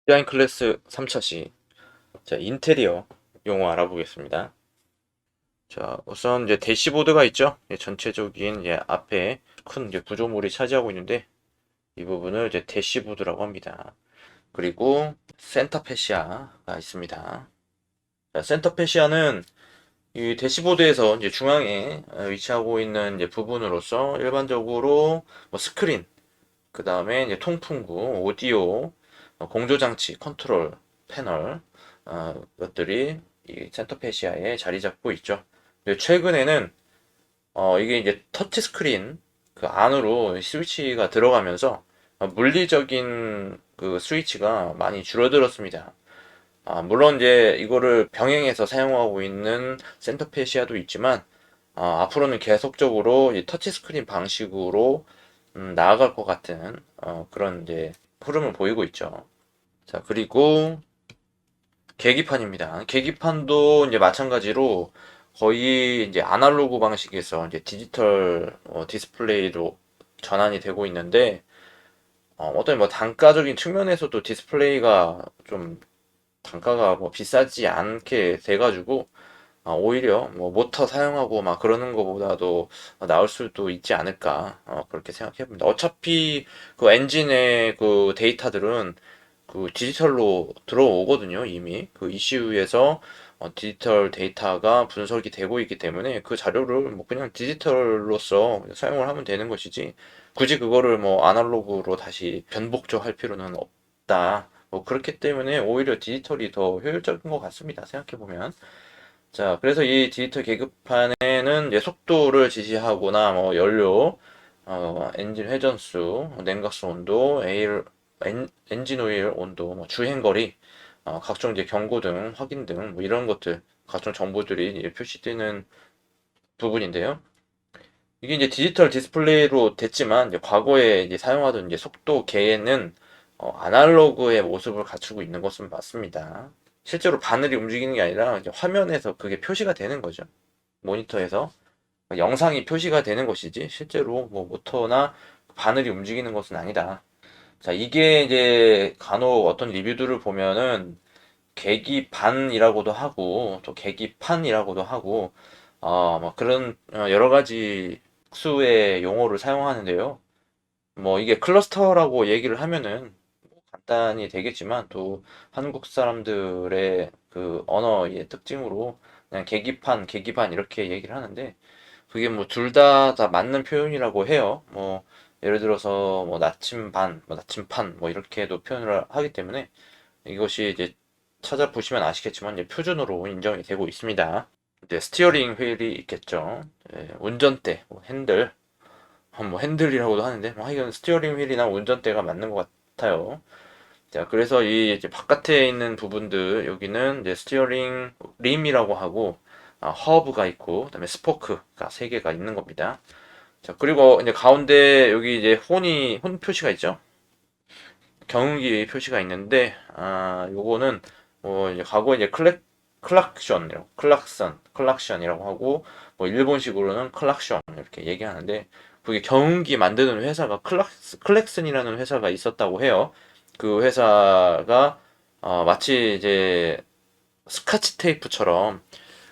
디자인 클래스 3차 시. 자, 인테리어 용어 알아보겠습니다. 자, 우선 이제 대시보드가 있죠. 전체적인 앞에 큰 구조물이 차지하고 있는데 이 부분을 이제 대시보드라고 합니다. 그리고 센터 패시아가 있습니다. 자, 센터 패시아는 이 대시보드에서 이제 중앙에 위치하고 있는 이제 부분으로서 일반적으로 뭐 스크린, 그 다음에 이제 통풍구, 오디오, 공조장치, 컨트롤 패널 것들이 이 센터페시아에 자리 잡고 있죠. 근데 최근에는 이게 이제 터치 스크린 그 안으로 스위치가 들어가면서 물리적인 그 스위치가 많이 줄어들었습니다. 물론 이제 이거를 병행해서 사용하고 있는 센터페시아도 있지만 앞으로는 계속적으로 이 터치 스크린 방식으로 나아갈 것 같은 그런 이제 흐름을 보이고 있죠. 자, 그리고 계기판입니다. 계기판도 이제 마찬가지로 거의 이제 아날로그 방식에서 이제 디지털 디스플레이로 전환이 되고 있는데 어떤 뭐 단가적인 측면에서도 디스플레이가 좀 단가가 뭐 비싸지 않게 돼가지고 오히려 뭐 모터 사용하고 막 그러는 것보다도 나을 수도 있지 않을까 그렇게 생각해 봅니다. 어차피 그 엔진의 그 데이터들은 그 디지털로 들어오거든요. 이미 그 ECU에서 디지털 데이터가 분석이 되고 있기 때문에 그 자료를 뭐 그냥 디지털로서 사용을 하면 되는 것이지 굳이 그거를 뭐 아날로그로 다시 변복조할 필요는 없다. 뭐 그렇기 때문에 오히려 디지털이 더 효율적인 것 같습니다. 생각해 보면. 자, 그래서 이 디지털 계급판에는 이제 속도를 지시하거나 뭐 연료, 엔진 회전수, 냉각수 온도, 엔진 오일 온도, 뭐 주행 거리, 각종 이제 경고등, 확인등 뭐 이런 것들, 각종 정보들이 이제 표시되는 부분인데요. 이게 이제 디지털 디스플레이로 됐지만 이제 과거에 이제 사용하던 이제 속도 계에는 아날로그의 모습을 갖추고 있는 것은 맞습니다. 실제로 바늘이 움직이는 게 아니라 이제 화면에서 그게 표시가 되는 거죠. 모니터에서 영상이 표시가 되는 것이지 실제로 뭐 모터나 바늘이 움직이는 것은 아니다. 자, 이게 이제 간혹 어떤 리뷰들을 보면은 계기반이라고도 하고 또 계기판이라고도 하고 뭐 그런 여러 가지 수의 용어를 사용하는데요. 뭐 이게 클러스터라고 얘기를 하면은 뭐 간단히 되겠지만 또 한국 사람들의 그 언어의 특징으로 그냥 계기판, 계기반 이렇게 얘기를 하는데 그게 뭐 둘 다 맞는 표현이라고 해요. 뭐 예를 들어서 뭐 나침반, 뭐 나침판 뭐 이렇게도 표현을 하기 때문에 이것이 이제 찾아보시면 아시겠지만 이제 표준으로 인정이 되고 있습니다. 이제 스티어링 휠이 있겠죠. 운전대, 뭐 핸들, 뭐 핸들이라고도 하는데 뭐 하여간 스티어링 휠이나 운전대가 맞는 것 같아요. 자, 그래서 이 이제 바깥에 있는 부분들 여기는 이제 스티어링 림이라고 하고 허브가 있고 그다음에 스포크가 세 개가 있는 겁니다. 자, 그리고 이제 가운데 여기 이제 혼 표시가 있죠. 경운기 표시가 있는데 요거는 뭐 이제 과거에 이제 클락션이라고 하고 뭐 일본식으로는 클락션 이렇게 얘기하는데 그게 경운기 만드는 회사가 클렉슨이라는 회사가 있었다고 해요. 그 회사가 마치 이제 스카치 테이프처럼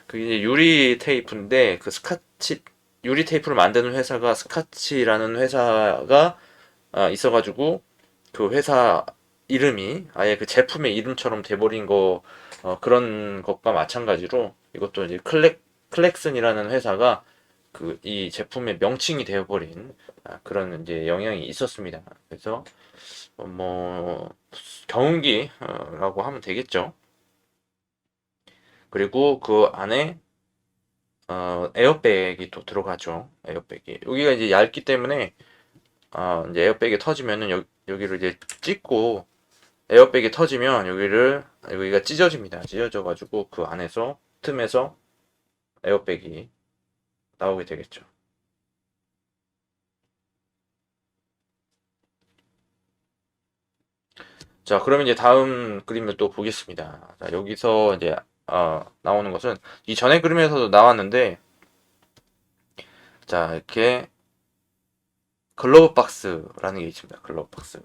그게 이제 유리 테이프인데 그 스카치 유리 테이프를 만드는 회사가 스카치라는 회사가 있어가지고 그 회사 이름이 아예 그 제품의 이름처럼 돼버린 거 그런 것과 마찬가지로 이것도 이제 클렉슨이라는 회사가 그 이 제품의 명칭이 되어버린 그런 이제 영향이 있었습니다. 그래서 뭐 경운기라고 하면 되겠죠. 그리고 그 안에 에어백이 또 들어가죠. 에어백이 여기가 이제 얇기 때문에 이제 에어백이 터지면은 여기를 이제 찍고 에어백이 터지면 여기가 찢어집니다. 찢어져 가지고 그 안에서 틈에서 에어백이 나오게 되겠죠. 자, 그러면 이제 다음 그림을 또 보겠습니다. 자, 여기서 이제 나오는 것은 이 전에 그림에서도 나왔는데 자, 이렇게 글러브 박스라는 게 있습니다. 글러브 박스.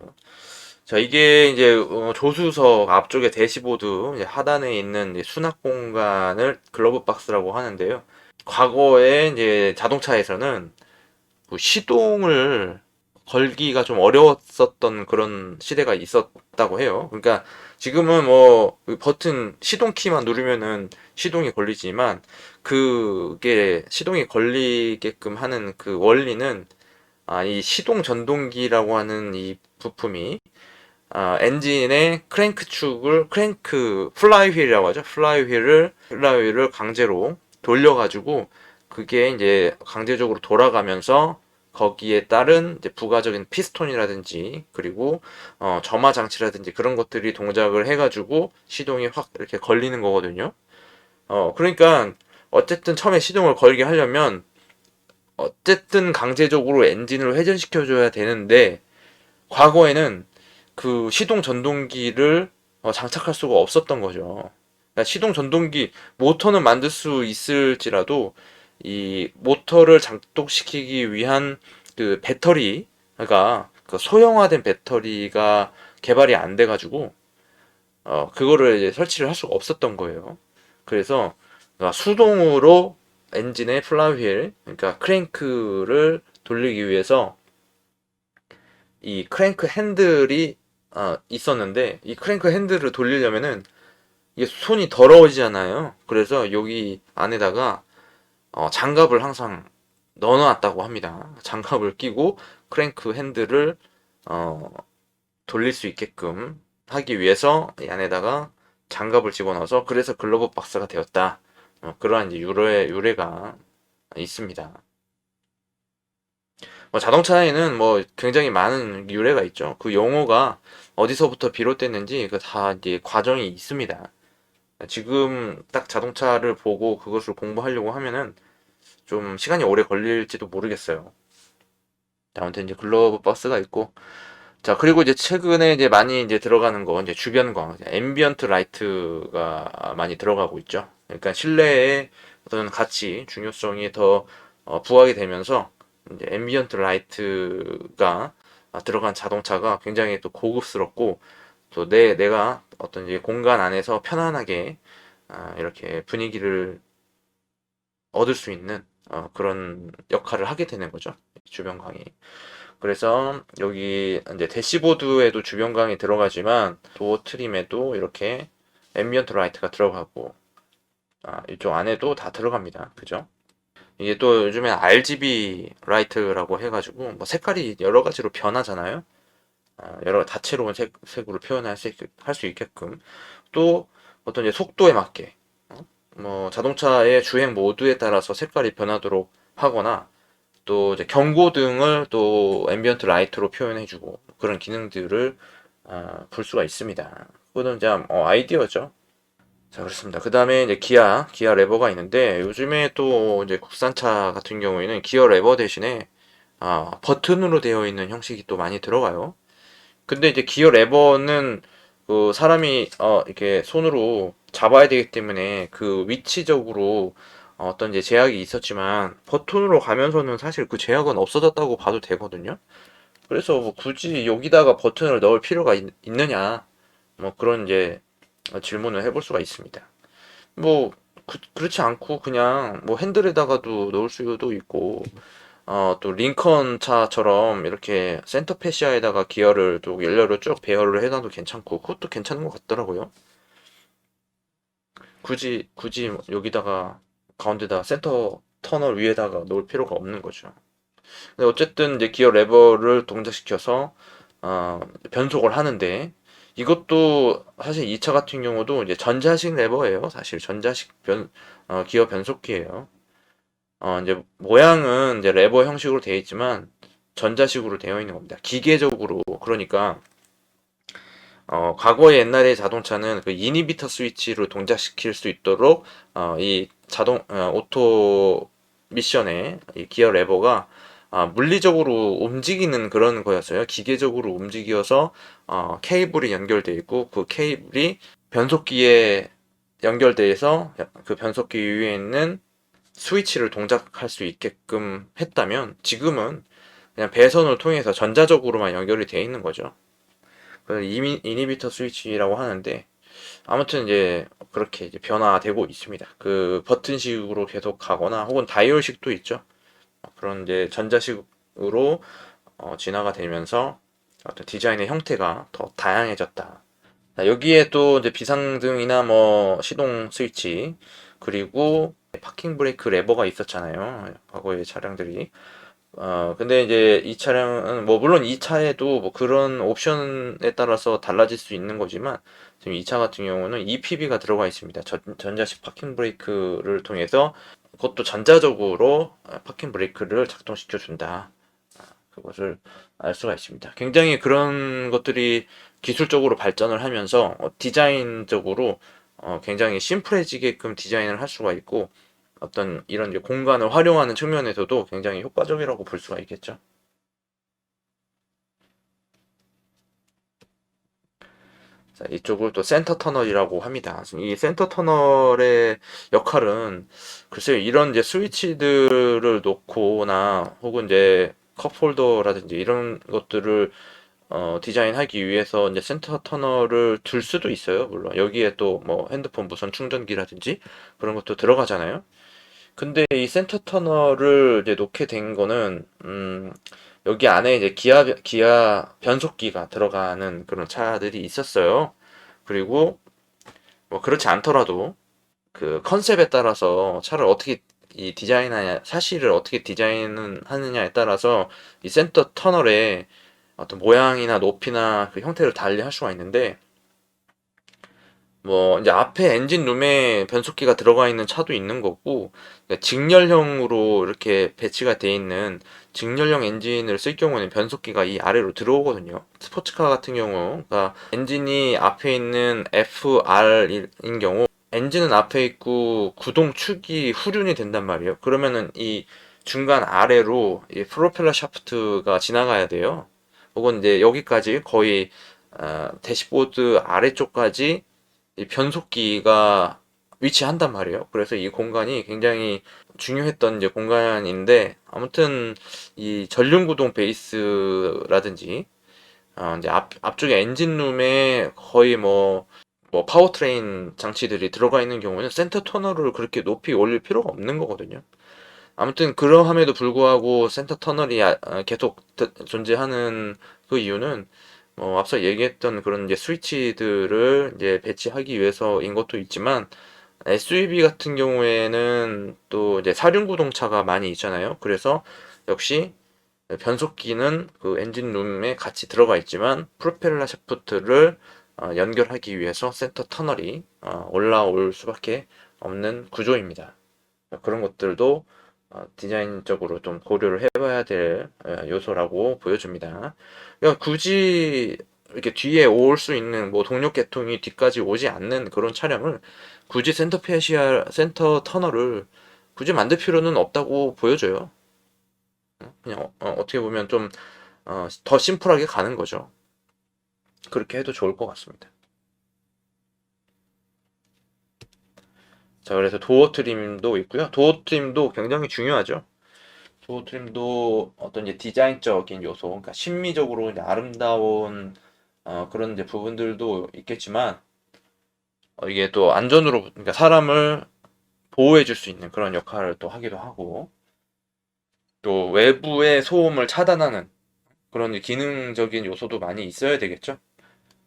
자, 이게 이제 조수석 앞쪽에 대시보드 이제 하단에 있는 이제 수납 공간을 글러브 박스라고 하는데요. 과거에 이제 자동차에서는 뭐 시동을 걸기가 좀 어려웠었던 그런 시대가 있었다고 해요. 그러니까 지금은 뭐 버튼 시동 키만 누르면은 시동이 걸리지만 그게 시동이 걸리게끔 하는 그 원리는 이 시동 전동기라고 하는 이 부품이 엔진의 크랭크 축을 크랭크 플라이휠이라고 하죠. 플라이휠을 강제로 돌려가지고 그게 이제 강제적으로 돌아가면서 거기에 따른 이제 부가적인 피스톤이라든지 그리고 점화 장치라든지 그런 것들이 동작을 해가지고 시동이 확 이렇게 걸리는 거거든요. 그러니까 어쨌든 처음에 시동을 걸게 하려면 어쨌든 강제적으로 엔진을 회전시켜줘야 되는데 과거에는 그 시동 전동기를 장착할 수가 없었던 거죠. 그러니까 시동 전동기 모터는 만들 수 있을지라도 이 모터를 작동시키기 위한 그 배터리가 그 소형화된 배터리가 개발이 안 돼가지고 그거를 이제 설치를 할 수가 없었던 거예요. 그래서 수동으로 엔진의 플라이휠 그러니까 크랭크를 돌리기 위해서 이 크랭크 핸들이 있었는데 이 크랭크 핸들을 돌리려면은 이게 손이 더러워지잖아요. 그래서 여기 안에다가 장갑을 항상 넣어놨다고 합니다. 장갑을 끼고 크랭크 핸들을 어, 돌릴 수 있게끔 하기 위해서 이 안에다가 장갑을 집어넣어서 그래서 글러브 박스가 되었다. 그러한 이제 유래가 있습니다. 자동차에는 뭐 굉장히 많은 유래가 있죠. 그 용어가 어디서부터 비롯됐는지 그 다 이제 과정이 있습니다. 지금 딱 자동차를 보고 그것을 공부하려고 하면은 좀 시간이 오래 걸릴지도 모르겠어요. 아무튼 이제 글로브 버스가 있고, 자 그리고 이제 최근에 이제 많이 이제 들어가는 거 이제 주변광, 앰비언트 라이트가 많이 들어가고 있죠. 그러니까 실내에 어떤 가치, 중요성이 더 부각이 되면서 이제 앰비언트 라이트가 들어간 자동차가 굉장히 또 고급스럽고 또 내가 어떤 이제 공간 안에서 편안하게 이렇게 분위기를 얻을 수 있는 그런 역할을 하게 되는 거죠. 주변광이. 그래서 여기 이제 대시보드에도 주변광이 들어가지만 도어 트림에도 이렇게 앰비언트 라이트가 들어가고 이쪽 안에도 다 들어갑니다. 그죠? 이게 또 요즘에 RGB 라이트라고 해가지고 뭐 색깔이 여러 가지로 변하잖아요. 여러 다채로운 색으로 표현할 수 있게끔 또 어떤 이제 속도에 맞게 뭐 자동차의 주행 모드에 따라서 색깔이 변하도록 하거나 또 이제 경고등을 또 앰비언트 라이트로 표현해주고 그런 기능들을 볼 수가 있습니다. 그거는 이제 아이디어죠. 자, 그렇습니다. 그 다음에 이제 기아 레버가 있는데 요즘에 또 이제 국산차 같은 경우에는 기어 레버 대신에 버튼으로 되어 있는 형식이 또 많이 들어가요. 근데 이제 기어 레버는 그 사람이 이렇게 손으로 잡아야 되기 때문에 그 위치적으로 어떤 이제 제약이 있었지만 버튼으로 가면서는 사실 그 제약은 없어졌다고 봐도 되거든요. 그래서 뭐 굳이 여기다가 버튼을 넣을 필요가 느냐 뭐 그런 이제 질문을 해볼 수가 있습니다. 뭐 그렇지 않고 그냥 뭐 핸들에다가도 넣을 수도 있고 또 링컨 차처럼 이렇게 센터 패시아에다가 기어를 또 연료를 쭉 배열을 해놔도 괜찮고 그것도 괜찮은 것 같더라고요. 굳이 여기다가 가운데다 센터 터널 위에다가 놓을 필요가 없는 거죠. 근데 어쨌든 이제 기어 레버를 동작시켜서 변속을 하는데 이것도 사실 이 차 같은 경우도 이제 전자식 레버예요. 사실 전자식 기어 변속기예요. 이제 모양은 이제 레버 형식으로 되어 있지만 전자식으로 되어 있는 겁니다. 기계적으로 그러니까 과거의 옛날의 자동차는 그 이니비터 스위치로 동작시킬 수 있도록 이 오토 미션의 이 기어 레버가 물리적으로 움직이는 그런 거였어요. 기계적으로 움직여서 케이블이 연결되어 있고 그 케이블이 변속기에 연결돼서 그 변속기 위에 있는 스위치를 동작할 수 있게끔 했다면 지금은 그냥 배선을 통해서 전자적으로만 연결이 되어 있는 거죠. 이니비터 스위치라고 하는데, 아무튼 이제 그렇게 이제 변화되고 있습니다. 그 버튼식으로 계속 가거나 혹은 다이얼식도 있죠. 그런 이제 전자식으로 진화가 되면서 어떤 디자인의 형태가 더 다양해졌다. 여기에 또 이제 비상등이나 뭐 시동 스위치, 그리고 파킹 브레이크 레버가 있었잖아요. 과거의 차량들이. 근데 이제 이 차량은 뭐 물론 이 차에도 뭐 그런 옵션에 따라서 달라질 수 있는 거지만, 지금 이 차 같은 경우는 EPB가 들어가 있습니다. 전자식 파킹 브레이크를 통해서 그것도 전자적으로 파킹 브레이크를 작동시켜 준다. 그것을 알 수가 있습니다. 굉장히 그런 것들이 기술적으로 발전을 하면서 디자인적으로 굉장히 심플해지게끔 디자인을 할 수가 있고, 어떤 이런 이제 공간을 활용하는 측면에서도 굉장히 효과적이라고 볼 수가 있겠죠. 자, 이쪽을 또 센터 터널이라고 합니다. 이 센터 터널의 역할은 글쎄요, 이런 이제 스위치들을 놓거나 혹은 이제 컵홀더라든지 이런 것들을 디자인하기 위해서 이제 센터 터널을 둘 수도 있어요. 물론 여기에 또 뭐 핸드폰 무선 충전기라든지 그런 것도 들어가잖아요. 근데 이 센터 터널을 이제 놓게 된 거는 여기 안에 이제 기아 변속기가 들어가는 그런 차들이 있었어요. 그리고 뭐 그렇지 않더라도 그 컨셉에 따라서 차를 어떻게 이 디자인하냐, 샤시를 어떻게 디자인 하느냐에 따라서 이 센터 터널의 어떤 모양이나 높이나 그 형태를 달리 할 수가 있는데, 뭐 이제 앞에 엔진룸에 변속기가 들어가 있는 차도 있는 거고, 그러니까 직렬형으로 이렇게 배치가 돼 있는 직렬형 엔진을 쓸 경우는 변속기가 이 아래로 들어오거든요. 스포츠카 같은 경우가 엔진이 앞에 있는 FR인 경우, 엔진은 앞에 있고 구동축이 후륜이 된단 말이에요. 그러면은 이 중간 아래로 이 프로펠러 샤프트가 지나가야 돼요. 혹은 이제 여기까지 거의 대시보드 아래쪽까지 이 변속기가 위치한단 말이에요. 그래서 이 공간이 굉장히 중요했던 이제 공간인데, 아무튼 이 전륜구동 베이스라든지 이제 앞쪽에 엔진룸에 거의 뭐 파워트레인 장치들이 들어가 있는 경우는 센터 터널을 그렇게 높이 올릴 필요가 없는 거거든요. 아무튼 그러함에도 불구하고 센터 터널이 계속 존재하는 그 이유는 앞서 얘기했던 그런 이제 스위치들을 이제 배치하기 위해서인 것도 있지만, SUV 같은 경우에는 또 이제 사륜구동차가 많이 있잖아요. 그래서 역시 변속기는 그 엔진룸에 같이 들어가 있지만 프로펠러 샤프트를 연결하기 위해서 센터 터널이 올라올 수밖에 없는 구조입니다. 그런 것들도 디자인적으로 좀 고려를 해봐야 될 요소라고 보여줍니다. 그러니까 굳이 이렇게 뒤에 올 수 있는 뭐 동력 계통이 뒤까지 오지 않는 그런 차량을 굳이 센터 터널을 굳이 만들 필요는 없다고 보여져요. 그냥 떻게 보면 좀 더 심플하게 가는 거죠. 그렇게 해도 좋을 것 같습니다. 자, 그래서 도어 트림도 있고요. 도어 트림도 굉장히 중요하죠. 도어 트림도 어떤 이제 디자인적인 요소, 그러니까 심미적으로 이제 아름다운 그런 이제 부분들도 있겠지만, 이게 또 안전으로, 그러니까 사람을 보호해 줄 수 있는 그런 역할을 또 하기도 하고, 또 외부의 소음을 차단하는 그런 기능적인 요소도 많이 있어야 되겠죠.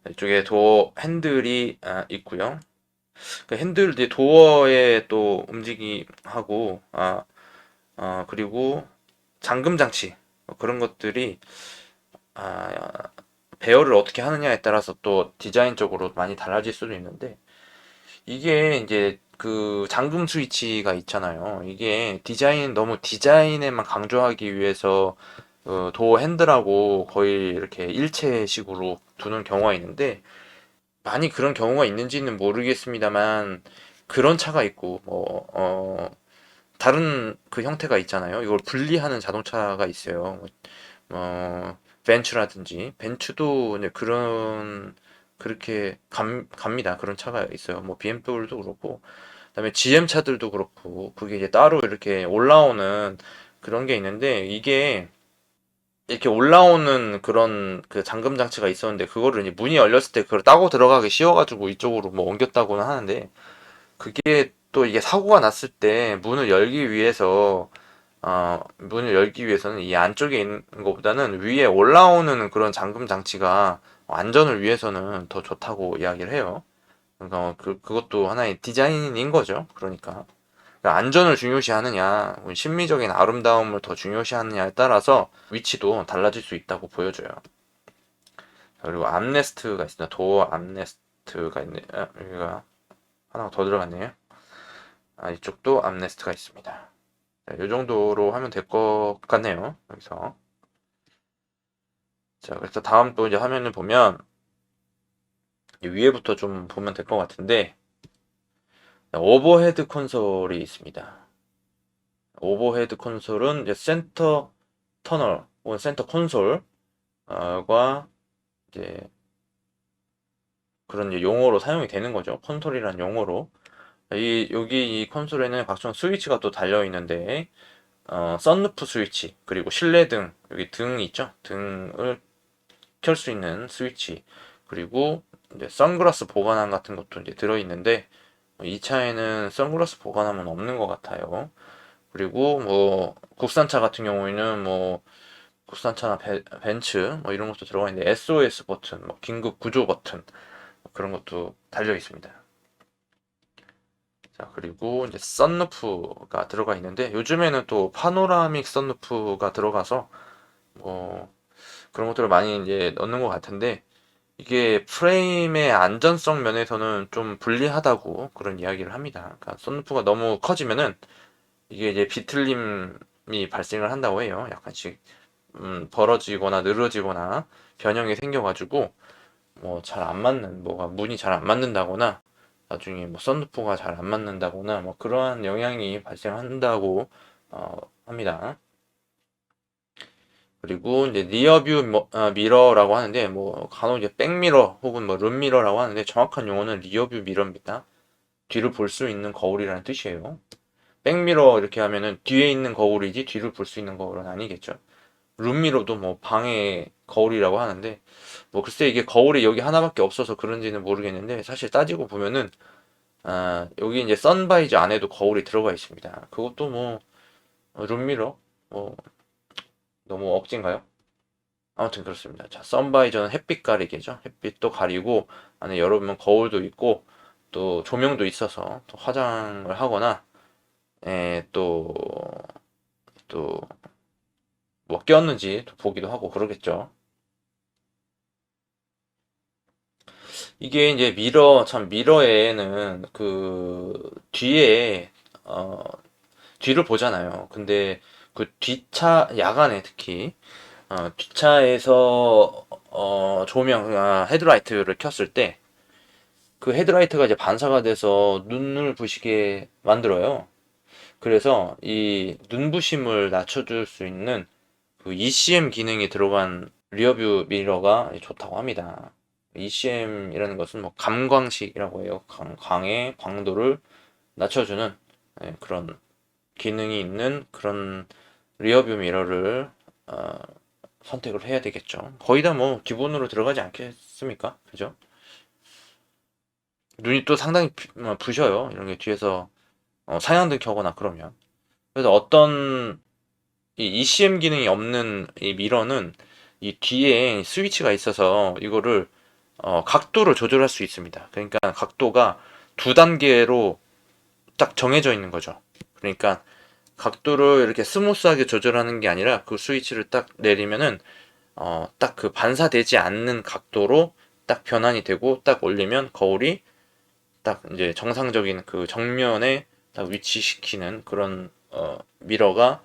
이쪽에 도어 핸들이 있고요. 그 핸들 이제 도어에 또 움직임하고 그리고 잠금 장치 그런 것들이 아, 배열을 어떻게 하느냐에 따라서 또 디자인적으로 많이 달라질 수도 있는데, 이게 이제 그 잠금 스위치가 있잖아요. 이게 너무 디자인에만 강조하기 위해서 도어 핸들하고 거의 이렇게 일체식으로 두는 경우가 있는데, 많이 그런 경우가 있는지는 모르겠습니다만 그런 차가 있고 다른 그 형태가 있잖아요. 이걸 분리하는 자동차가 있어요. 벤츠라든지 벤츠도 이제 그렇게 갑니다. 그런 차가 있어요. 뭐 BMW도 그렇고 그다음에 GM 차들도 그렇고, 그게 이제 따로 이렇게 올라오는 그런 게 있는데, 이게 이렇게 올라오는 그런 그 잠금 장치가 있었는데 그거를 이제 문이 열렸을 때 그걸 따고 들어가기 쉬워가지고 이쪽으로 뭐 옮겼다고는 하는데 그게 또 이게 사고가 났을 때 문을 열기 위해서는 이 안쪽에 있는 것보다는 위에 올라오는 그런 잠금 장치가 안전을 위해서는 더 좋다고 이야기를 해요. 그러니까 그것도 하나의 디자인인 거죠. 그러니까 안전을 중요시하느냐, 심미적인 아름다움을 더 중요시하느냐에 따라서 위치도 달라질 수 있다고 보여줘요. 그리고 암레스트가 있습니다. 도어 암레스트가 있네. 여기가 하나가 더 들어갔네요. 이쪽도 암레스트가 있습니다. 자, 이 정도로 하면 될 것 같네요. 여기서. 자, 그래서 다음 또 이제 화면을 보면 위에부터 좀 보면 될 것 같은데 오버헤드 콘솔이 있습니다. 오버헤드 콘솔은 이제 센터 터널 혹은 센터 콘솔과 이제 그런 이제 용어로 사용이 되는 거죠. 콘솔이란 용어로. 여기 이 콘솔에는 각종 스위치가 또 달려 있는데 선루프 스위치 그리고 실내등 여기 등 있죠. 등을 켤 수 있는 스위치 그리고 이제 선글라스 보관함 같은 것도 이제 들어 있는데 이 차에는 선글라스 보관함은 없는 것 같아요. 그리고 뭐 국산차 같은 경우에는 뭐 국산차나 벤츠 뭐 이런 것도 들어가 있는데 SOS 버튼, 뭐 긴급 구조 버튼 뭐 그런 것도 달려 있습니다. 자, 그리고 이제 썬루프가 들어가 있는데 요즘에는 또 파노라믹 썬루프가 들어가서 뭐 그런 것들을 많이 이제 넣는 것 같은데 이게 프레임의 안전성 면에서는 좀 불리하다고 그런 이야기를 합니다. 그러니까 썬루프가 너무 커지면은 이게 이제 비틀림이 발생을 한다고 해요. 약간씩 벌어지거나 늘어지거나 변형이 생겨가지고 뭐 잘 안 맞는 뭐가 문이 잘 안 맞는다거나 나중에 뭐 썬루프가 잘 안 맞는다거나 뭐 그러한 영향이 발생한다고 합니다. 그리고 이제 리어뷰 미러라고 하는데 뭐 간혹 이제 백미러 혹은 뭐 룸미러라고 하는데 정확한 용어는 리어뷰 미러입니다. 뒤를 볼 수 있는 거울이라는 뜻이에요. 백미러 이렇게 하면은 뒤에 있는 거울이지 뒤를 볼 수 있는 거울은 아니겠죠. 룸미러도 뭐 방의 거울이라고 하는데 뭐 글쎄 이게 거울이 여기 하나밖에 없어서 그런지는 모르겠는데 사실 따지고 보면은 여기 이제 선바이저 안에도 거울이 들어가 있습니다. 그것도 뭐 룸미러 뭐 너무 억진가요? 아무튼 그렇습니다. 자, 선바이저는 햇빛 가리개죠. 햇빛도 가리고 안에 열어보면 거울도 있고 또 조명도 있어서 또 화장을 하거나 또 뭐 꼈는지 보기도 하고 그러겠죠. 이게 이제 미러에는 그 뒤에 어 뒤를 보잖아요. 근데 그 뒷차 야간에 특히 뒷차에서 조명 헤드라이트를 켰을 때 그 헤드라이트가 이제 반사가 돼서 눈을 부시게 만들어요. 그래서 이 눈부심을 낮춰줄 수 있는 그 ECM 기능이 들어간 리어뷰 미러가 좋다고 합니다. ECM이라는 것은 뭐 감광식이라고 해요. 광의 광도를 낮춰주는 그런 기능이 있는 그런 리어뷰 미러를 어, 선택을 해야 되겠죠. 거의 다 뭐 기본으로 들어가지 않겠습니까? 그죠? 눈이 또 상당히 부셔요. 이런 게 뒤에서 사양등 켜거나 그러면. 그래서 어떤 이 ECM 기능이 없는 이 미러는 이 뒤에 스위치가 있어서 이거를 각도를 조절할 수 있습니다. 그러니까 각도가 두 단계로 딱 정해져 있는 거죠. 그러니까 각도를 이렇게 스무스하게 조절하는 게 아니라 그 스위치를 딱 내리면은 딱 그 반사되지 않는 각도로 딱 변환이 되고 딱 올리면 거울이 딱 이제 정상적인 그 정면에 딱 위치시키는 그런 미러가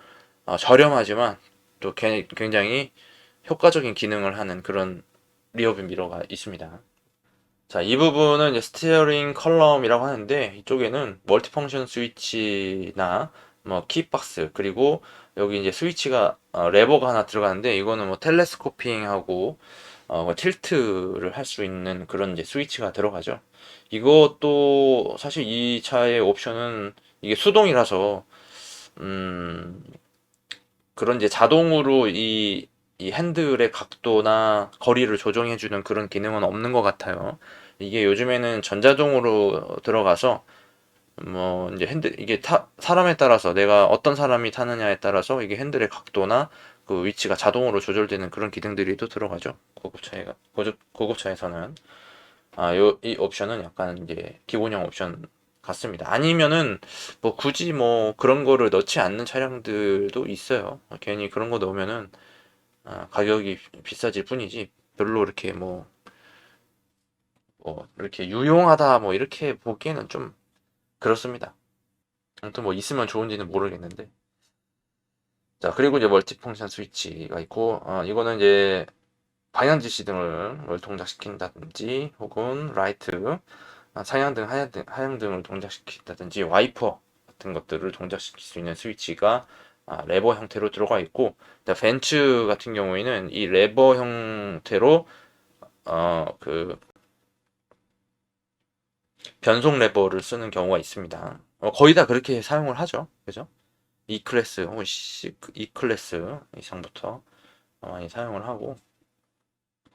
저렴하지만 또 굉장히 효과적인 기능을 하는 그런 리어뷰 미러가 있습니다. 자, 이 부분은 이제 스티어링 컬럼이라고 하는데 이쪽에는 멀티펑션 스위치나 뭐 키박스 그리고 여기 이제 스위치가 레버가 하나 들어가는데 이거는 뭐 텔레스코핑하고 뭐 틸트를 할 수 있는 그런 이제 스위치가 들어가죠. 이것도 사실 이 차의 옵션은 이게 수동이라서 음 그런 이제 자동으로 이 이 핸들의 각도나 거리를 조정해주는 그런 기능은 없는 것 같아요. 이게 요즘에는 전자동으로 들어가서 뭐 이제 핸들 이게 사람에 따라서 내가 어떤 사람이 타느냐에 따라서 이게 핸들의 각도나 그 위치가 자동으로 조절되는 그런 기능들이 또 들어가죠. 고급차에서는 이 옵션은 약간 이제 기본형 옵션 같습니다. 아니면은 뭐 굳이 뭐 그런 거를 넣지 않는 차량들도 있어요. 괜히 그런 거 넣으면은 가격이 비싸질 뿐이지 별로 이렇게 뭐 이렇게 유용하다 뭐 이렇게 보기에는 좀 그렇습니다. 아무튼 뭐 있으면 좋은지는 모르겠는데. 자, 그리고 이제 멀티펑션 스위치가 있고, 이거는 이제 방향 지시 등을 동작시킨다든지, 혹은 라이트, 상향등, 하향등을 동작시킨다든지, 와이퍼 같은 것들을 동작시킬 수 있는 스위치가 레버 형태로 들어가 있고, 벤츠 같은 경우에는 이 레버 형태로 그 변속 레버를 쓰는 경우가 있습니다. 거의 다 그렇게 사용을 하죠. 그죠? E클래스 혹은 E클래스 이상부터 많이 사용을 하고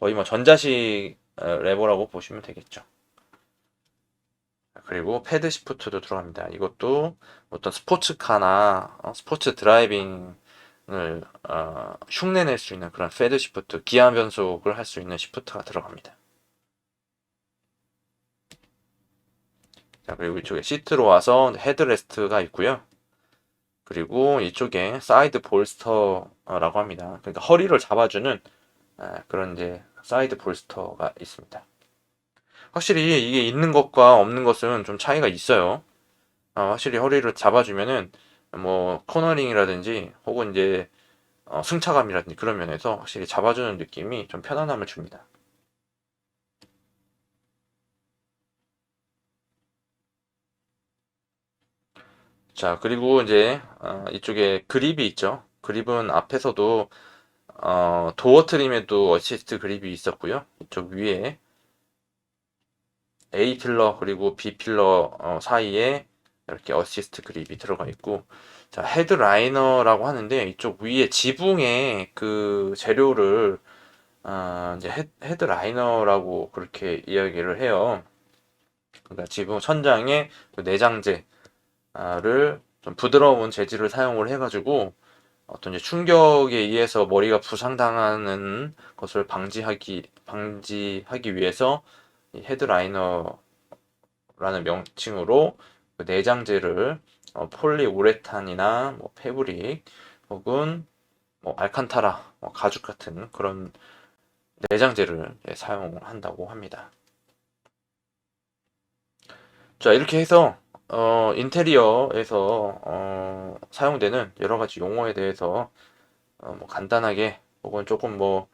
거의 뭐 전자식 레버라고 보시면 되겠죠. 그리고 패드 시프트도 들어갑니다. 이것도 어떤 스포츠카나 스포츠 드라이빙을 흉내낼 수 있는 그런 패드 시프트, 기아 변속을 할 수 있는 시프트가 들어갑니다. 자, 그리고 이쪽에 시트로 와서 헤드레스트가 있고요. 그리고 이쪽에 사이드 볼스터라고 합니다. 그러니까 허리를 잡아주는 그런 이제 사이드 볼스터가 있습니다. 확실히 이게 있는 것과 없는 것은 좀 차이가 있어요. 확실히 허리를 잡아주면은 뭐 코너링이라든지 혹은 이제 승차감이라든지 그런 면에서 확실히 잡아주는 느낌이 좀 편안함을 줍니다. 자, 그리고 이제 이쪽에 그립이 있죠. 그립은 앞에서도 도어 트림에도 어시스트 그립이 있었고요. 이쪽 위에 A 필러 그리고 B 필러 사이에 이렇게 어시스트 그립이 들어가 있고, 자, 헤드라이너라고 하는데 이쪽 위에 지붕에 그 재료를 이제 헤드라이너라고 그렇게 이야기를 해요. 그러니까 지붕 천장에 그 내장재를 좀 부드러운 재질을 사용을 해가지고 어떤 이제 충격에 의해서 머리가 부상당하는 것을 방지하기 위해서 이 헤드라이너라는 명칭으로 그 내장재를 폴리우레탄이나 뭐 패브릭 혹은 뭐 알칸타라, 뭐 가죽 같은 그런 내장재를 사용한다고 합니다. 자, 이렇게 해서 인테리어에서 사용되는 여러 가지 용어에 대해서 뭐 간단하게 혹은 조금 뭐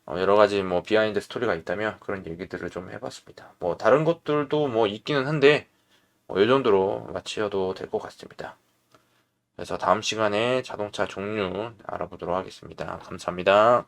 여러 가지 뭐 비하인드 스토리가 있다면 그런 얘기들을 좀 해봤습니다. 뭐 다른 것들도 뭐 있기는 한데 이 정도로 마치어도 될 것 같습니다. 그래서 다음 시간에 자동차 종류 알아보도록 하겠습니다. 감사합니다.